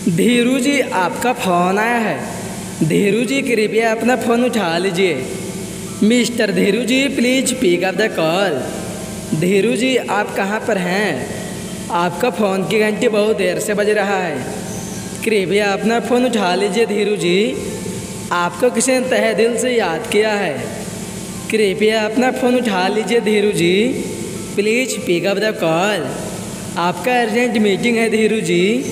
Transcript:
धीरू जी, आपका फ़ोन आया है। धीरू जी, कृपया अपना फ़ोन उठा लीजिए। Mister Dhiru ji, please pick up the call. Dhiru ji, आप कहाँ पर हैं? आपका फ़ोन की घंटी बहुत देर से बज रहा है। कृपया अपना फ़ोन उठा लीजिए धीरू जी। आपको किसी ने तहे दिल से याद किया है। कृपया अपना फ़ोन उठा लीजिए Dhiru ji. Please pick up the call. आपका अर्जेंट मीटिंग है धीरू जी।